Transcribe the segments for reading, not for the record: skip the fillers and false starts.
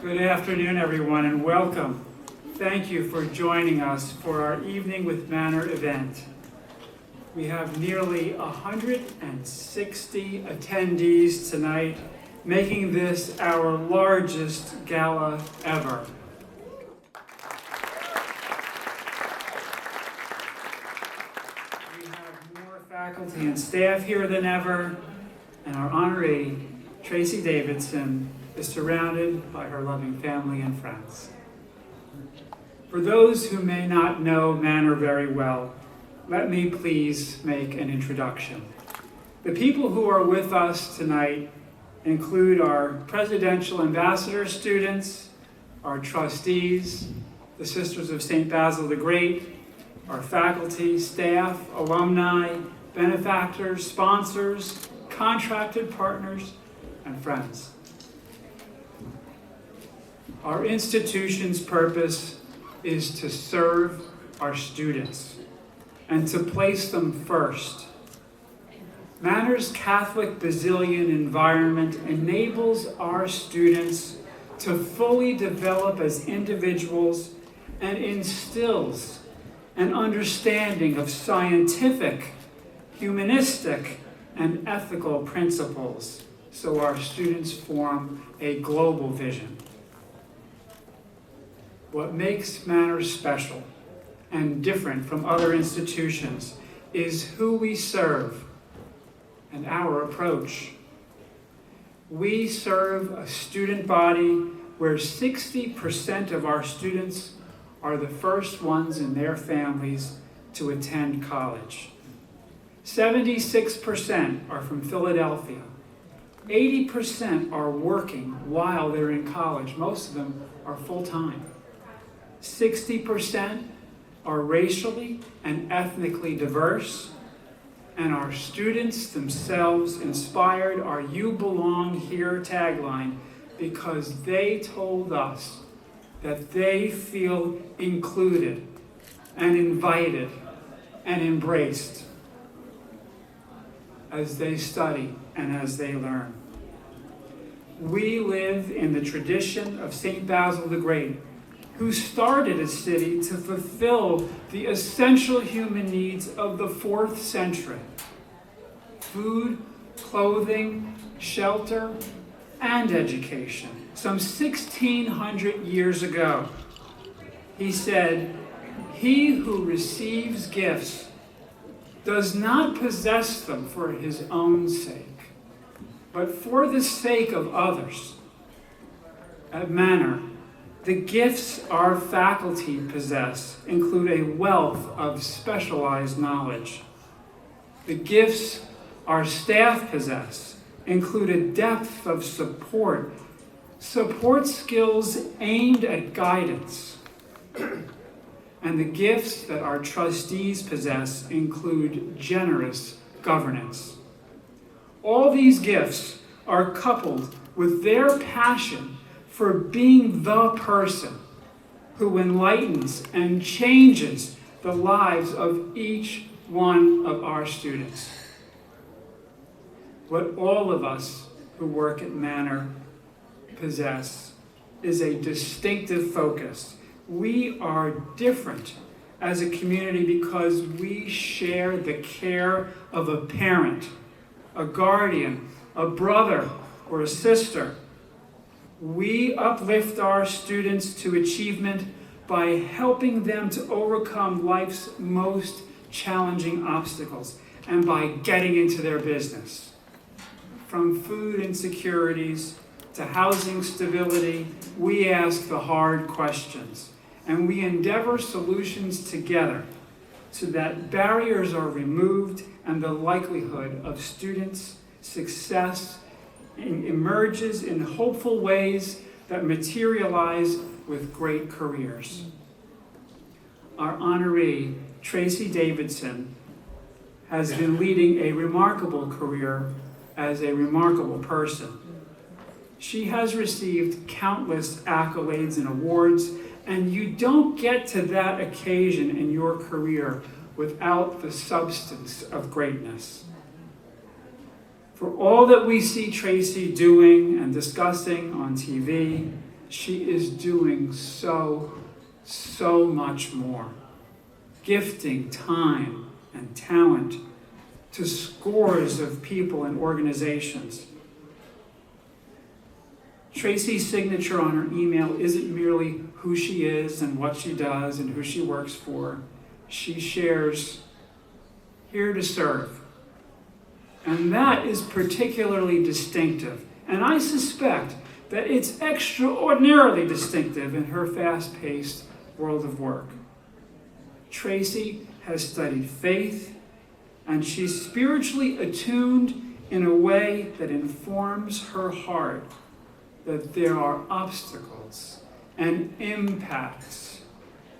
Good afternoon, everyone, and welcome. Thank you for joining us for our Evening with Manor event. We have nearly 160 attendees tonight, making this our largest gala ever. We have more faculty and staff here than ever, and our honoree, Tracy Davidson, is surrounded by her loving family and friends. For those who may not know Manor very well, let me please make an introduction. The people who are with us tonight include our presidential ambassador students, our trustees, the Sisters of St. Basil the Great, our faculty, staff, alumni, benefactors, sponsors, contracted partners, and friends. Our institution's purpose is to serve our students and to place them first. Manor's Catholic Basilian environment enables our students to fully develop as individuals and instills an understanding of scientific, humanistic, and ethical principles, so our students form a global vision. What makes Manor special and different from other institutions is who we serve and our approach. We serve a student body where 60% of our students are the first ones in their families to attend college. 76% are from Philadelphia. 80% are working while they're in college. Most of them are full-time. 60% are racially and ethnically diverse, and our students themselves inspired our "You Belong Here" tagline because they told us that they feel included and invited and embraced as they study and as they learn. We live in the tradition of St. Basil the Great, who started a city to fulfill the essential human needs of the 4th century: food, clothing, shelter, and education. Some 1,600 years ago, he said, "He who receives gifts does not possess them for his own sake, but for the sake of others." At Manor, the gifts our faculty possess include a wealth of specialized knowledge. The gifts our staff possess include a depth of support skills aimed at guidance. And the gifts that our trustees possess include generous governance. All these gifts are coupled with their passion for being the person who enlightens and changes the lives of each one of our students. What all of us who work at Manor possess is a distinctive focus. We are different as a community because we share the care of a parent, a guardian, a brother, or a sister. We uplift our students to achievement by helping them to overcome life's most challenging obstacles and by getting into their business. From food insecurities to housing stability, we ask the hard questions and we endeavor solutions together so that barriers are removed and the likelihood of students' success emerges in hopeful ways that materialize with great careers. Our honoree, Tracy Davidson, has been leading a remarkable career as a remarkable person. She has received countless accolades and awards, and you don't get to that occasion in your career without the substance of greatness. For all that we see Tracy doing and discussing on TV, she is doing so much more, gifting time and talent to scores of people and organizations. Tracy's signature on her email isn't merely who she is and what she does and who she works for. She shares, "Here to serve." And that is particularly distinctive. And I suspect that it's extraordinarily distinctive in her fast-paced world of work. Tracy has studied faith, and she's spiritually attuned in a way that informs her heart that there are obstacles and impacts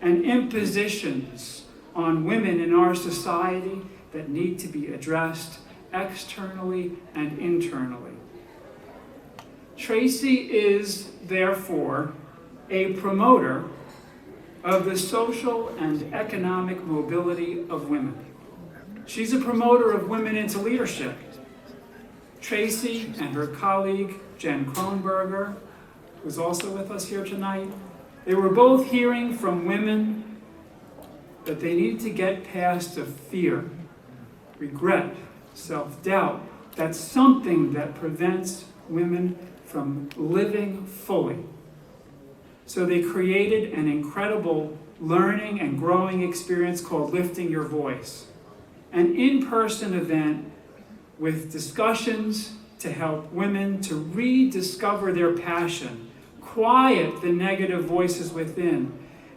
and impositions on women in our society that need to be addressed externally and internally. Tracy is, therefore, a promoter of the social and economic mobility of women. She's a promoter of women into leadership. Tracy and her colleague, Jen Kronberger, who's also with us here tonight, they were both hearing from women that they needed to get past the fear, regret, self-doubt. That's something that prevents women from living fully. So they created an incredible learning and growing experience called Lifting Your Voice, an in-person event with discussions to help women to rediscover their passion, quiet the negative voices within,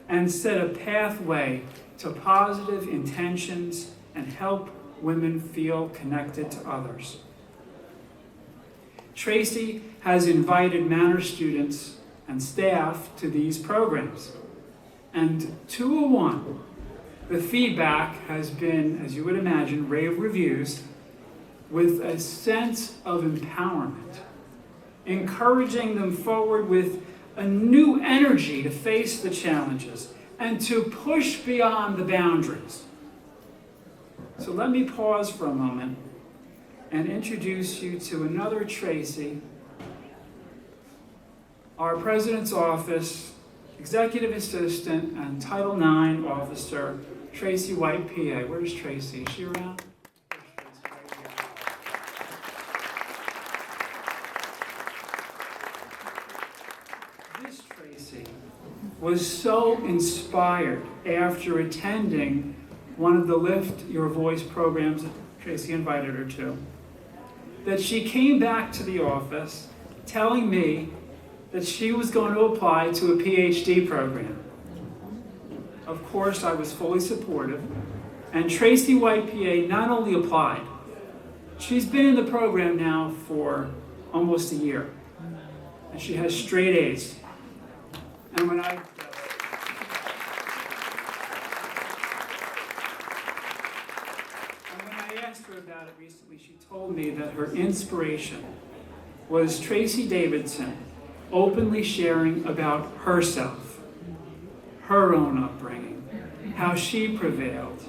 and set a pathway to positive intentions and help women feel connected to others. Tracy has invited Manor students and staff to these programs. And 201, the feedback has been, as you would imagine, rave reviews with a sense of empowerment, encouraging them forward with a new energy to face the challenges and to push beyond the boundaries. So let me pause for a moment and introduce you to another Tracy, our President's Office Executive Assistant and Title IX Officer, Tracy White, PA. Where's Tracy? Is she around? This Tracy was so inspired after attending one of the Lift Your Voice programs that Tracy invited her to, that she came back to the office telling me that she was going to apply to a PhD program. Of course, I was fully supportive, and Tracy White, PA, not only applied, she's been in the program now for almost a year, and she has straight A's. And when I asked her about it recently, she told me that her inspiration was Tracy Davidson openly sharing about herself, her own upbringing, how she prevailed,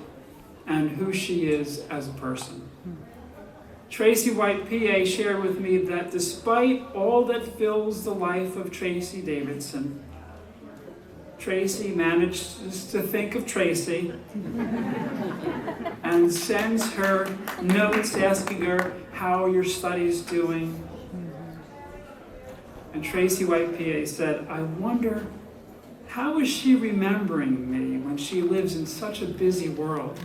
and who she is as a person. Tracy White, PA, shared with me that despite all that fills the life of Tracy Davidson, Tracy manages to think of Tracy and sends her notes asking her, "How are your studies doing?" And Tracy White, PA, said, "I wonder, how is she remembering me when she lives in such a busy world?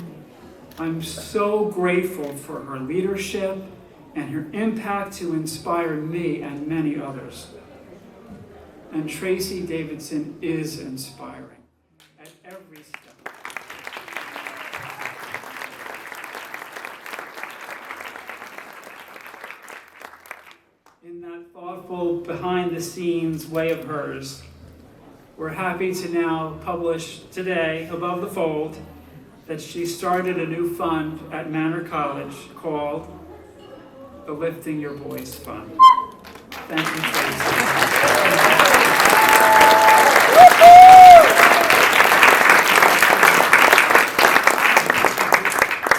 I'm so grateful for her leadership and her impact to inspire me and many others." And Tracy Davidson is inspiring at every step. In that thoughtful, behind-the-scenes way of hers, we're happy to now publish today, above the fold, that she started a new fund at Manor College called the Lifting Your Voice Fund. Thank you, Tracy.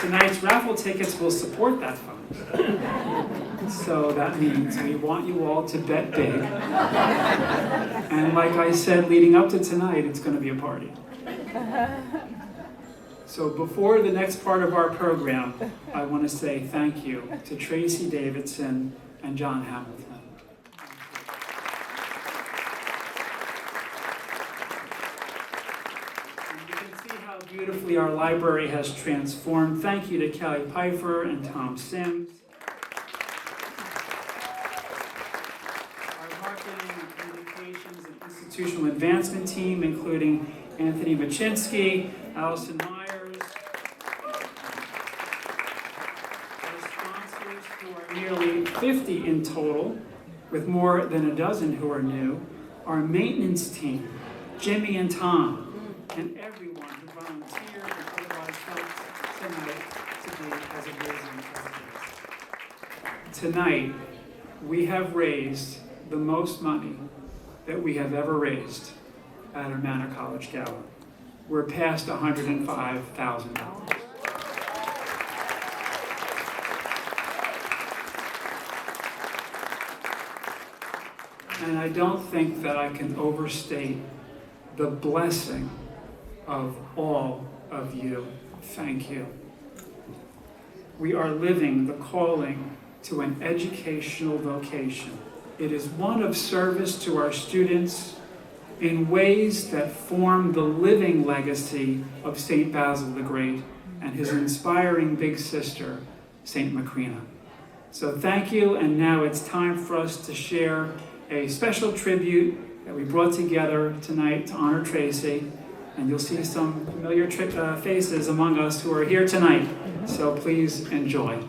Tonight's raffle tickets will support that fund. So that means we want you all to bet big. And like I said, leading up to tonight, it's going to be a party. So before the next part of our program, I want to say thank you to Tracy Davidson and John Hamilton. And you can see how beautifully our library has transformed. Thank you to Kelly Pfeiffer and Tom Sims. Our marketing and communications and institutional advancement team, including Anthony Machinsky, Allison Myers, our sponsors, who are nearly 50 in total, with more than a dozen who are new, our maintenance team, Jimmy and Tom, and everyone who volunteered and otherwise helped tonight to be as amazing as it is. Tonight, we have raised the most money that we have ever raised at our Manor College Gala. We're past $105,000. And I don't think that I can overstate the blessing of all of you. Thank you. We are living the calling to an educational vocation. It is one of service to our students in ways that form the living legacy of St. Basil the Great and his inspiring big sister, St. Macrina. So thank you, and now it's time for us to share a special tribute that we brought together tonight to honor Tracy, and you'll see some familiar faces among us who are here tonight, so please enjoy.